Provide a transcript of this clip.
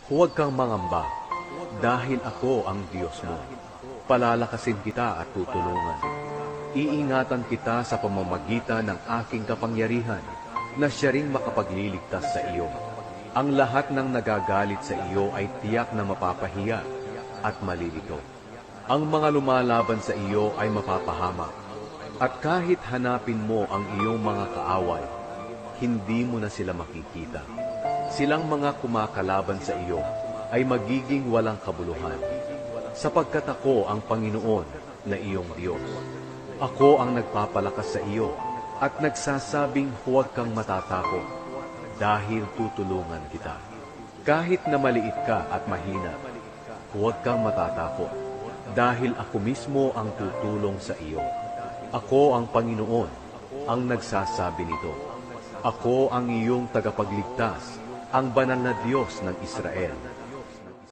Huwag kang mangamba, dahil ako ang Diyos mo. Palalakasin kita at tutulungan. Iingatan kita sa pamamagitan ng aking kapangyarihan, na siya ring makapagliligtas sa iyo. Ang lahat ng nagagalit sa iyo ay tiyak na mapapahiya at malilito. Ang mga lumalaban sa iyo ay mapapahamak. At kahit hanapin mo ang iyong mga kaaway, hindi mo na sila makikita. Silang mga kumakalaban sa iyo ay magiging walang kabuluhan, sapagkat ako ang Panginoon na iyong Diyos. Ako ang nagpapalakas sa iyo at nagsasabing huwag kang matatakot, dahil tutulungan kita. Kahit na maliit ka at mahina, huwag kang matatakot, dahil ako mismo ang tutulong sa iyo. Ako ang Panginoon, ang nagsasabi nito. Ako ang iyong tagapagligtas, ang banal na Diyos ng Israel.